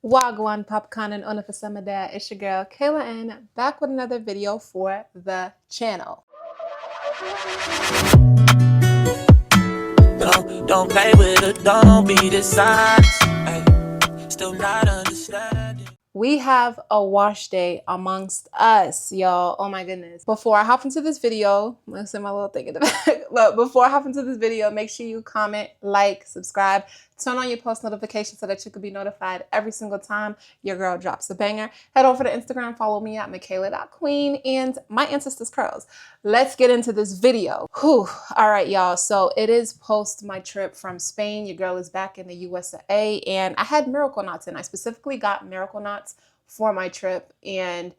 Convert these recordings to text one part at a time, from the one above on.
Wagwan popcorn and on for some of that. It's your girl Kayla N back with another video for the channel. Don't play with it, don't be dishonest. Still not understanding. We have a wash day amongst us, y'all. Oh my goodness. Before I hop into this video, let's see my little thing in the back. But before I hop into this video, make sure you comment, like, subscribe, turn on your post notifications so that you can be notified every single time your girl drops a banger. Head over to Instagram, follow me at Michaela.Queen and my ancestors curls. Let's get into this video. Whew. All right, y'all. So it is post my trip from Spain. Your girl is back in the USA and I had Miracle Knots in. I specifically got Miracle Knots for my trip and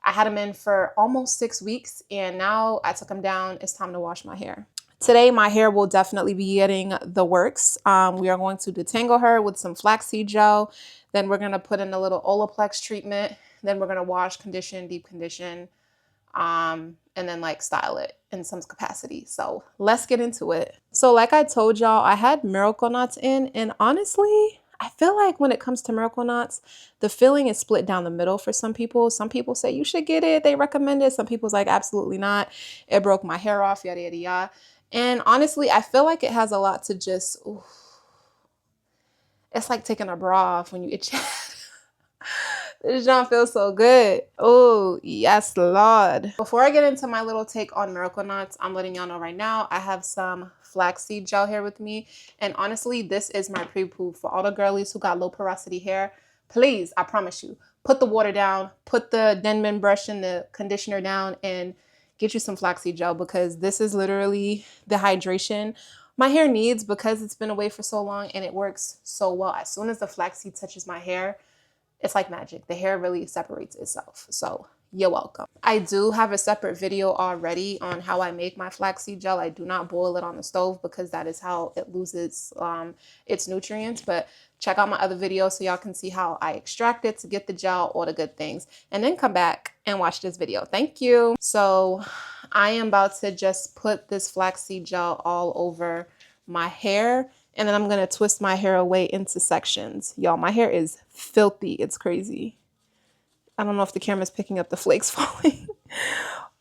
I had them in for almost 6 weeks and now I took them down. It's time to wash my hair. Today, my hair will definitely be getting the works. We are going to detangle her with some flaxseed gel. Then we're going to put in a little Olaplex treatment. Then we're going to wash, condition, deep condition, and then like style it in some capacity. So let's get into it. So like I told y'all, I had Miracle Knots in, and honestly, I feel like when it comes to Miracle Knots, the feeling is split down the middle for some people. Some people say you should get it. They recommend it. Some people's like, absolutely not. It broke my hair off, yada, yada, yada. And honestly, I feel like it has a lot to just, ooh, it's like taking a bra off when you itch. This John feels so good. Oh, yes, Lord. Before I get into my little take on Miracle Knots, I'm letting y'all know right now, I have some flaxseed gel here with me. And honestly, this is my pre-poo for all the girlies who got low porosity hair. Please, I promise you, put the water down, put the Denman brush and the conditioner down, and get you some flaxseed gel because this is literally the hydration my hair needs because it's been away for so long and it works so well. As soon as the flaxseed touches my hair, it's like magic. The hair really separates itself. So you're welcome. I do have a separate video already on how I make my flaxseed gel. I do not boil it on the stove because that is how it loses its nutrients. But check out my other video so y'all can see how I extract it to get the gel, all the good things. And then come back and watch this video. Thank you. So I am about to just put this flaxseed gel all over my hair. And then I'm going to twist my hair away into sections. Y'all, my hair is filthy. It's crazy. I don't know if the camera's picking up the flakes falling.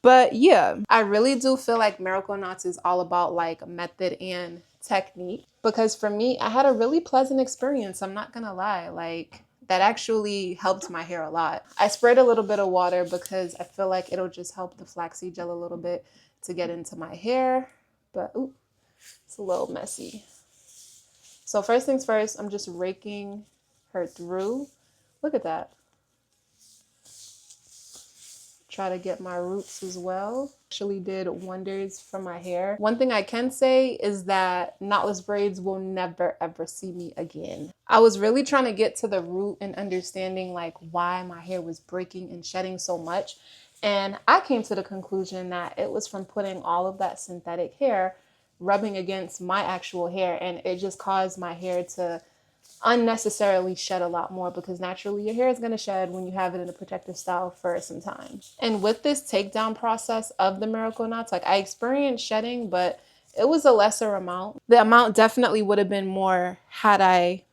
But yeah, I really do feel like Miracle Knots is all about like method and technique. Because for me, I had a really pleasant experience. I'm not going to lie. Like that actually helped my hair a lot. I sprayed a little bit of water because I feel like it'll just help the flaxseed gel a little bit to get into my hair. But ooh, it's a little messy. So first things first, I'm just raking her through. Look at that. Try to get my roots as well. Actually did wonders for my hair. One thing I can say is that knotless braids will never ever see me again. I was really trying to get to the root and understanding like why my hair was breaking and shedding so much. And I came to the conclusion that it was from putting all of that synthetic hair rubbing against my actual hair, and it just caused my hair to unnecessarily shed a lot more because naturally your hair is going to shed when you have it in a protective style for some time. And with this takedown process of the Miracle Knots, like I experienced shedding, but it was a lesser amount. The amount definitely would have been more had I,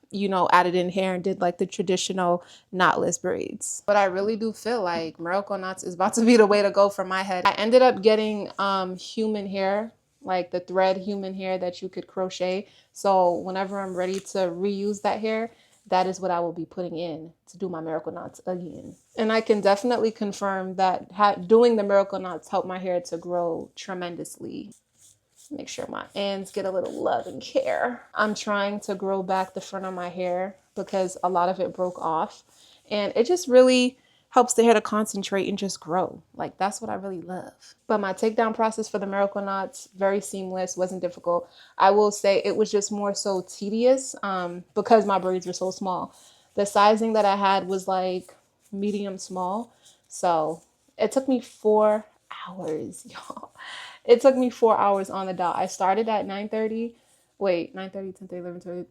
added in hair and did like the traditional knotless braids. But I really do feel like Miracle Knots is about to be the way to go for my head. I ended up getting human hair, like the thread human hair that you could crochet. So whenever I'm ready to reuse that hair, that is what I will be putting in to do my Miracle Knots again. And I can definitely confirm that doing the Miracle Knots helped my hair to grow tremendously. Make sure my ends get a little love and care. I'm trying to grow back the front of my hair because a lot of it broke off. And it just really helps the hair to concentrate and just grow. Like that's what I really love. But my takedown process for the Miracle Knots, very seamless, wasn't difficult. I will say it was just more so tedious because my braids were so small. The sizing that I had was like medium small. So it took me 4 hours, y'all. It took me 4 hours on the dot. I started at 9:30. Wait, 9:30, 10:30, 11:30.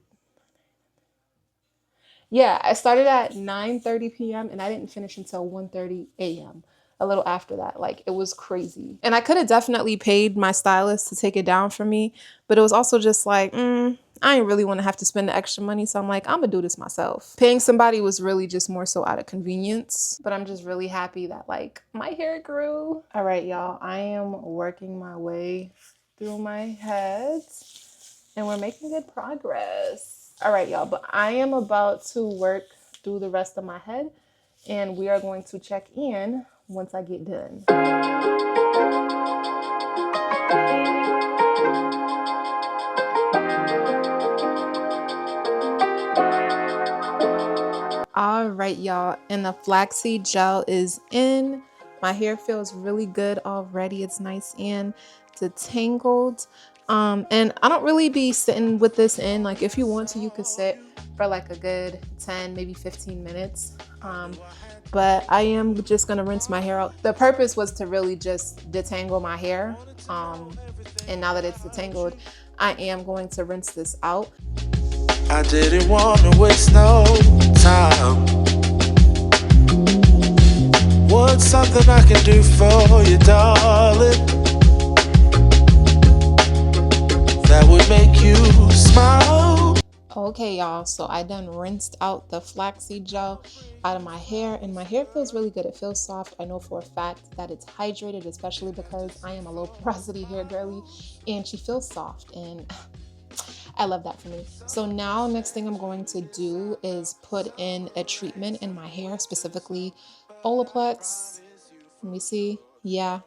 Yeah, I started at 9:30 p.m. and I didn't finish until 1:30 a.m. a little after that. Like, it was crazy. And I could have definitely paid my stylist to take it down for me, but it was also just like, I ain't really want to have to spend the extra money. So I'm like, I'm gonna do this myself. Paying somebody was really just more so out of convenience, but I'm just really happy that like my hair grew. All right, y'all, I am working my way through my head and we're making good progress. All right, y'all, but I am about to work through the rest of my head and we are going to check in once I get done. All right, y'all, and the flaxseed gel is in. My hair feels really good already. It's nice and detangled. And I don't really be sitting with this in. Like, if you want to, you could sit for like a good 10, maybe 15 minutes. But I am just gonna rinse my hair out. The purpose was to really just detangle my hair. And now that it's detangled, I am going to rinse this out. I didn't want to waste no time. What's something I can do for you, darling, that would make you smile? Okay, y'all, so I done rinsed out the flaxseed gel out of my hair, and my hair feels really good. It feels soft. I know for a fact that it's hydrated, especially because I am a low porosity hair girly, and she feels soft, and I love that for me. So now next thing I'm going to do is put in a treatment in my hair, specifically Olaplex. Let me see. Yeah.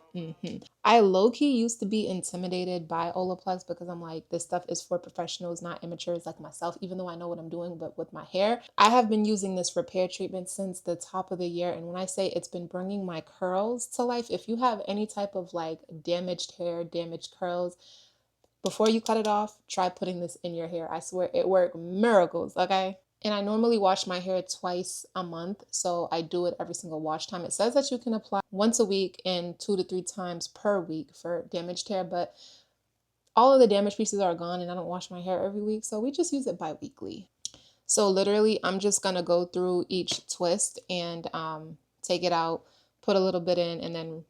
I low-key used to be intimidated by Olaplex because I'm like, this stuff is for professionals, not amateurs like myself, even though I know what I'm doing. But with my hair, I have been using this repair treatment since the top of the year. And when I say it's been bringing my curls to life, if you have any type of like damaged hair, damaged curls, before you cut it off, try putting this in your hair. I swear it worked miracles, okay? And I normally wash my hair twice a month, so I do it every single wash time. It says that you can apply once a week and 2 to 3 times per week for damaged hair, but all of the damaged pieces are gone and I don't wash my hair every week, so we just use it bi-weekly. So literally, I'm just gonna go through each twist and take it out, put a little bit in, and then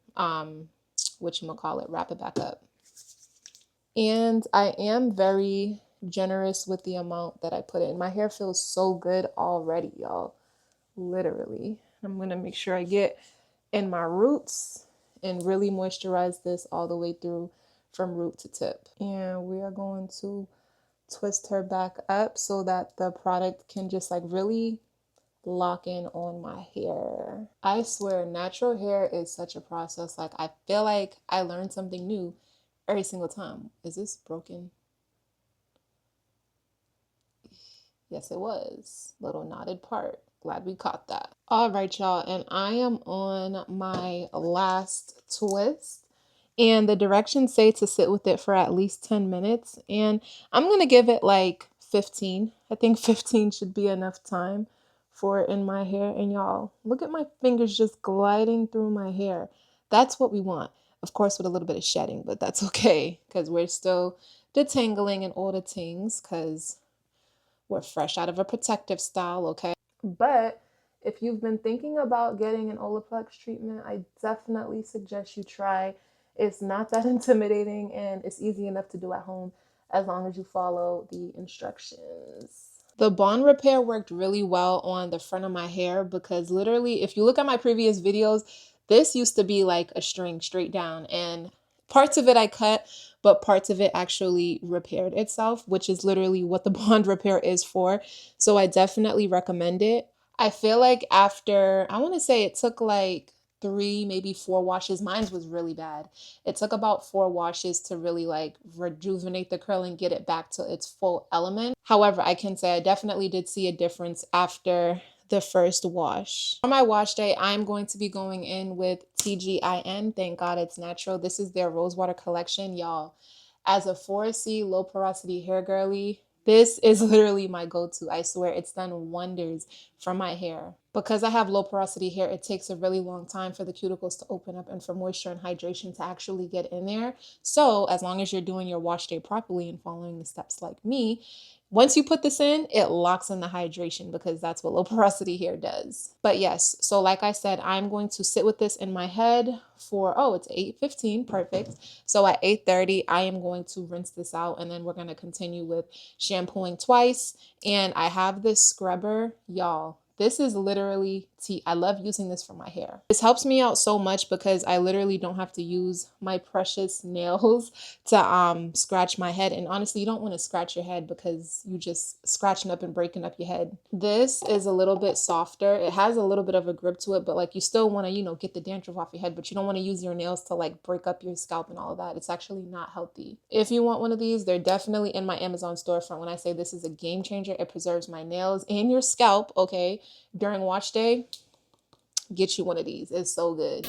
wrap it back up. And I am very generous with the amount that I put in. My hair feels so good already, y'all. Literally. I'm going to make sure I get in my roots and really moisturize this all the way through from root to tip. And we are going to twist her back up so that the product can just like really lock in on my hair. I swear, natural hair is such a process. Like, I feel like I learned something new every single time. Is this broken? Yes, it was. Little knotted part. Glad we caught that. All right, y'all. And I am on my last twist. And the directions say to sit with it for at least 10 minutes. And I'm going to give it like 15. I think 15 should be enough time for it in my hair. And y'all, look at my fingers just gliding through my hair. That's what we want. Of course, with a little bit of shedding, but that's okay because we're still detangling and all the things because we're fresh out of a protective style, okay? But if you've been thinking about getting an Olaplex treatment, I definitely suggest you try. It's not that intimidating and it's easy enough to do at home as long as you follow the instructions. The bond repair worked really well on the front of my hair because literally, if you look at my previous videos, this used to be like a string straight down and parts of it I cut, but parts of it actually repaired itself, which is literally what the bond repair is for. So I definitely recommend it. I feel like after, I want to say it took like 3, maybe 4 washes. Mine was really bad. It took about 4 washes to really like rejuvenate the curl and get it back to its full element. However, I can say I definitely did see a difference after the first wash. For my wash day, I'm going to be going in with TGIN. Thank God it's natural. This is their Rosewater collection, y'all. As a 4C low porosity hair girly, this is literally my go-to. I swear it's done wonders for my hair. Because I have low porosity hair, it takes a really long time for the cuticles to open up and for moisture and hydration to actually get in there. So as long as you're doing your wash day properly and following the steps like me, once you put this in, it locks in the hydration because that's what low porosity hair does. But yes, so like I said, I'm going to sit with this in my head for, oh, it's 8:15, perfect. So at 8:30, I am going to rinse this out and then we're going to continue with shampooing twice. And I have this scrubber, y'all. This is literally tea. I love using this for my hair. This helps me out so much because I literally don't have to use my precious nails to scratch my head. And honestly, you don't want to scratch your head because you just scratching up and breaking up your head. This is a little bit softer. It has a little bit of a grip to it, but like you still want to, you know, get the dandruff off your head, but you don't want to use your nails to like break up your scalp and all of that. It's actually not healthy. If you want one of these, they're definitely in my Amazon storefront. When I say this is a game changer, it preserves my nails and your scalp, okay? During wash day, get you one of these. It's so good.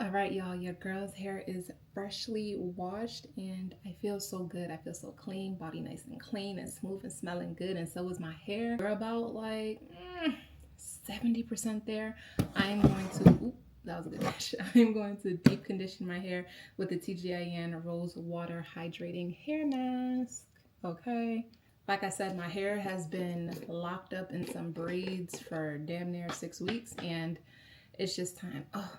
All right, y'all, your girl's hair is freshly washed and I feel so good. I feel so clean, body nice and clean and smooth and smelling good. And so is my hair. We're about like 70% there. I'm going to, oop, that was a good match. I'm going to deep condition my hair with the TGIN Rose Water Hydrating Hair Mask. Okay. Like I said, my hair has been locked up in some braids for damn near 6 weeks and it's just time. Oh.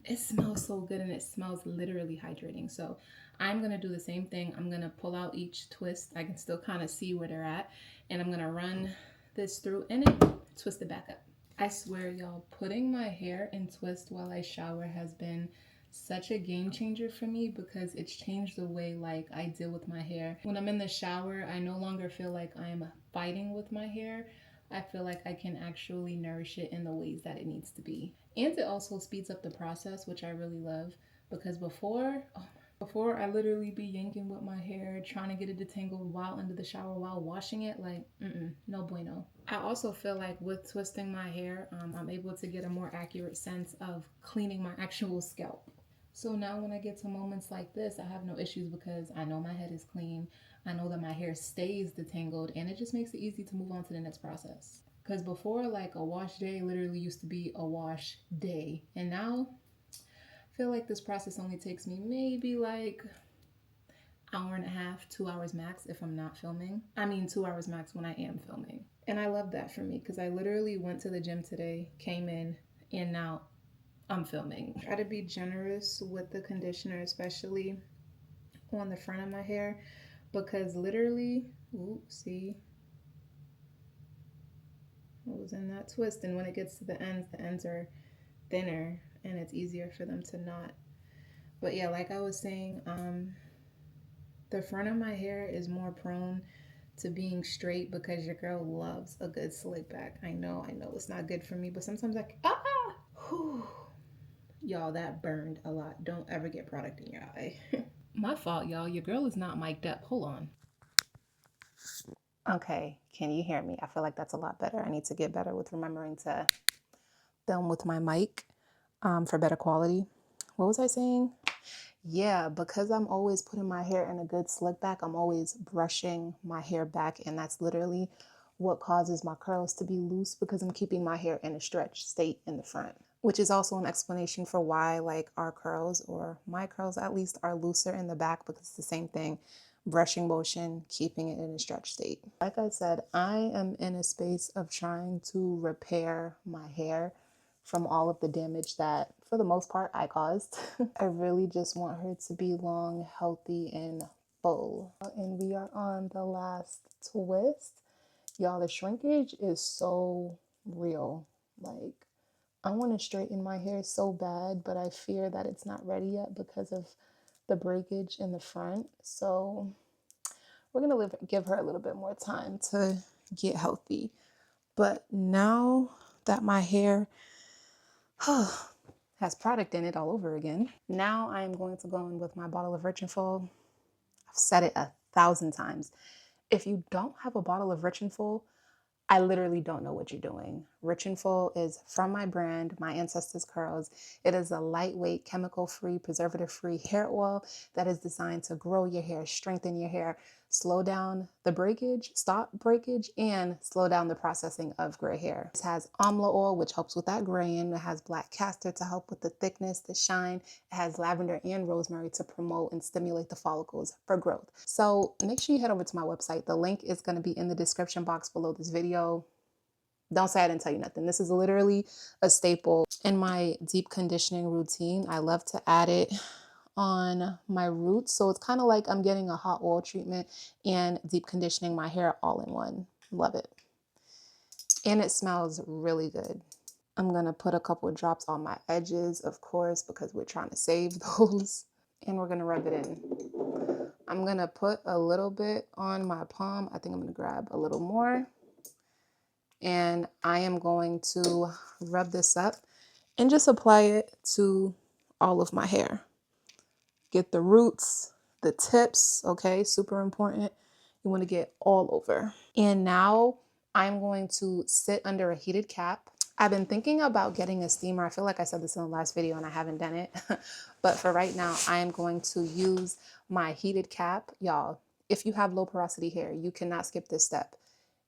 It smells so good and it smells literally hydrating. So I'm going to do the same thing. I'm going to pull out each twist. I can still kind of see where they're at. And I'm going to run this through and then twist it back up. I swear, y'all, putting my hair in twist while I shower has been such a game changer for me because it's changed the way like I deal with my hair. When I'm in the shower, I no longer feel like I'm fighting with my hair. I feel like I can actually nourish it in the ways that it needs to be. And it also speeds up the process, which I really love because before I literally be yanking with my hair, trying to get it detangled while under the shower, while washing it, like, no bueno. I also feel like with twisting my hair, I'm able to get a more accurate sense of cleaning my actual scalp. So now when I get to moments like this, I have no issues because I know my head is clean. I know that my hair stays detangled and it just makes it easy to move on to the next process. Because before, like a wash day literally used to be a wash day. And now I feel like this process only takes me maybe like hour and a half, 2 hours max if I'm not filming. I mean 2 hours max when I am filming. And I love that for me because I literally went to the gym today, came in, and now I'm filming. Try to be generous with the conditioner, especially on the front of my hair, because literally, see, I was in that twist, and when it gets to the ends are thinner and it's easier for them to knot. But yeah, like I was saying, the front of my hair is more prone to being straight because your girl loves a good slick back. I know it's not good for me, but sometimes whew. Y'all, that burned a lot. Don't ever get product in your eye. My fault, y'all. Your girl is not mic'd up. Hold on. Okay, can you hear me? I feel like that's a lot better. I need to get better with remembering to film with my mic for better quality. What was I saying? Yeah, because I'm always putting my hair in a good slick back, I'm always brushing my hair back, and that's literally what causes my curls to be loose because I'm keeping my hair in a stretched state in the front, which is also an explanation for why like our curls, or my curls at least, are looser in the back because it's the same thing. brushing motion, keeping it in a stretch state. Like I said, I am in a space of trying to repair my hair from all of the damage that, for the most part, I caused. I really just want her to be long, healthy, and full. And we are on the last twist. Y'all, the shrinkage is so real. Like, I want to straighten my hair so bad, but I fear that it's not ready yet because of the breakage in the front. So we're going to give her a little bit more time to get healthy. But now that my hair has product in it all over again, now I am going to go in with my bottle of Rich and Full. I've said it 1,000 times. If you don't have a bottle of Rich and Full, I literally don't know what you're doing. Rich and Full is from my brand, My Ancestors Curls. It is a lightweight, chemical-free, preservative-free hair oil that is designed to grow your hair, strengthen your hair, slow down the breakage, stop breakage, and slow down the processing of gray hair. It has amla oil, which helps with that graying. It has black castor to help with the thickness, the shine. It has lavender and rosemary to promote and stimulate the follicles for growth. So make sure you head over to my website. The link is going to be in the description box below this video. Don't say I didn't tell you nothing. This is literally a staple in my deep conditioning routine. I love to add it on my roots. So it's kind of like I'm getting a hot oil treatment and deep conditioning my hair all in one. Love it. And it smells really good. I'm going to put a couple of drops on my edges, of course, because we're trying to save those. And we're going to rub it in. I'm going to put a little bit on my palm. I think I'm going to grab a little more. And I am going to rub this up and just apply it to all of my hair. Get the roots, the tips, okay? Super important. You want to get all over. And now I'm going to sit under a heated cap. I've been thinking about getting a steamer. I feel like I said this in the last video and I haven't done it. But for right now, I am going to use my heated cap. Y'all, if you have low porosity hair, you cannot skip this step.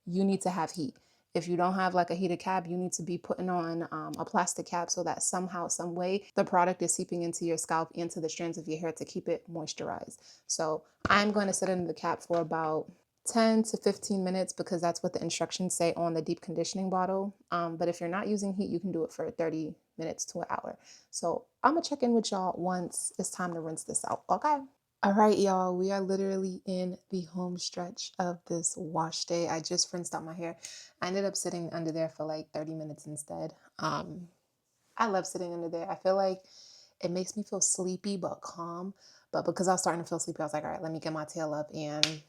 You need to have heat. If you don't have like a heated cap, you need to be putting on a plastic cap so that somehow, some way, the product is seeping into your scalp, into the strands of your hair to keep it moisturized. So I'm going to sit under the cap for about 10 to 15 minutes because that's what the instructions say on the deep conditioning bottle. But if you're not using heat, you can do it for 30 minutes to an hour. So I'm gonna check in with y'all once it's time to rinse this out, okay? All right, y'all, we are literally in the home stretch of this wash day. I just rinsed out my hair. I ended up sitting under there for like 30 minutes instead. I love sitting under there. I feel like it makes me feel sleepy but calm. But because I was starting to feel sleepy, I was like, all right, let me get my tail up and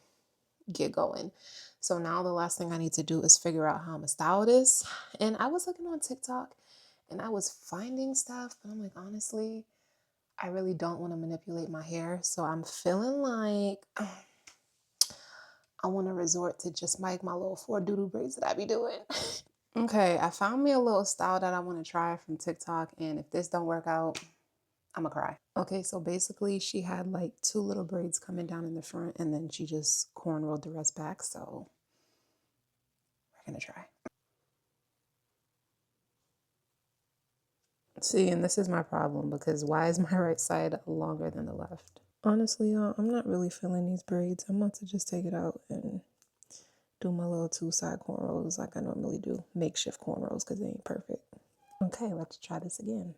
get going. So now the last thing I need to do is figure out how I'm gonna style this. And I was looking on TikTok and I was finding stuff, but I'm like, honestly, I really don't want to manipulate my hair. So I'm feeling like I want to resort to just my little 4 doo-doo braids that I be doing. Okay, I found me a little style that I want to try from TikTok. And if this don't work out, I'm gonna cry. Okay, so basically she had like 2 little braids coming down in the front and then she just cornrowed the rest back. So we're gonna try. See, and this is my problem because why is my right side longer than the left? Honestly, y'all, I'm not really feeling these braids. I'm about to just take it out and do my little 2-side cornrows like I normally do. Makeshift cornrows because they ain't perfect. Okay, let's try this again.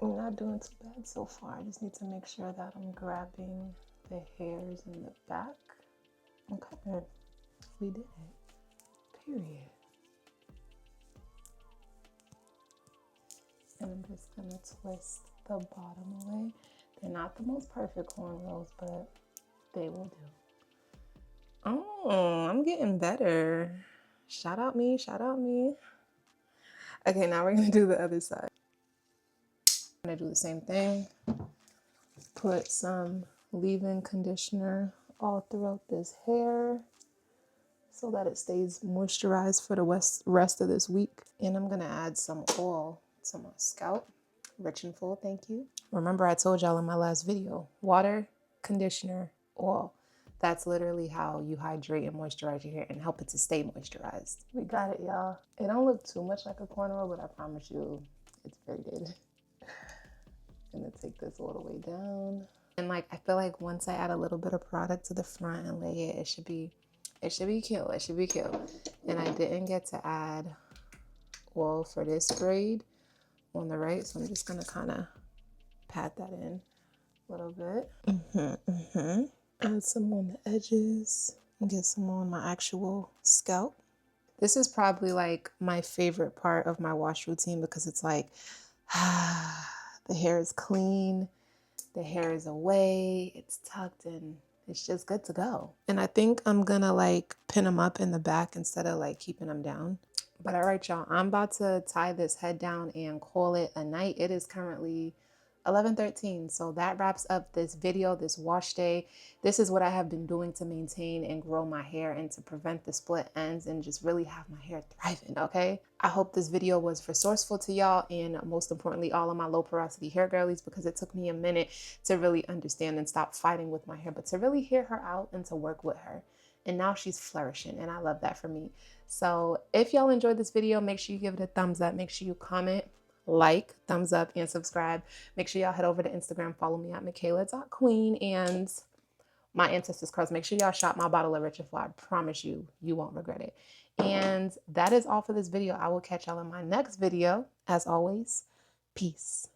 I'm not doing too bad so far. I just need to make sure that I'm grabbing the hairs in the back. Okay, we did it. Period. And I'm just gonna twist the bottom away. They're not the most perfect cornrows, but they will do. Oh, I'm getting better. Shout out me, shout out me. Okay, now we're gonna do the other side. I'm gonna do the same thing. Put some leave-in conditioner all throughout this hair so that it stays moisturized for the rest of this week. And I'm gonna add some oil to my scalp. Rich and Full, thank you. Remember I told y'all in my last video, water, conditioner, oil. That's literally how you hydrate and moisturize your hair and help it to stay moisturized. We got it, y'all. It don't look too much like a cornrow, but I promise you, it's very good. I'm gonna take this all the way down. And like, I feel like once I add a little bit of product to the front and lay it, it should be cute. It should be cute. And I didn't get to add oil for this braid on the right, so I'm just gonna kind of pat that in a little bit. Add some on the edges and get some on my actual scalp. This is probably like my favorite part of my wash routine because it's like, the hair is clean, the hair is away, it's tucked in, it's just good to go. And I think I'm gonna like pin them up in the back instead of like keeping them down. But all right, y'all, I'm about to tie this head down and call it a night. It is currently 11:13, so that wraps up this video, this wash day. This is what I have been doing to maintain and grow my hair and to prevent the split ends and just really have my hair thriving, okay? I hope this video was resourceful to y'all and most importantly, all of my low porosity hair girlies, because it took me a minute to really understand and stop fighting with my hair, but to really hear her out and to work with her. And now she's flourishing and I love that for me. So if y'all enjoyed this video, make sure you give it a thumbs up. Make sure you comment, like, thumbs up, and subscribe. Make sure y'all head over to Instagram, follow me at Michaela.Queen and my Ancestors Curls. Make sure y'all shop my bottle of Rich and Full. I promise you, you won't regret it. And that is all for this video. I will catch y'all in my next video. As always, peace.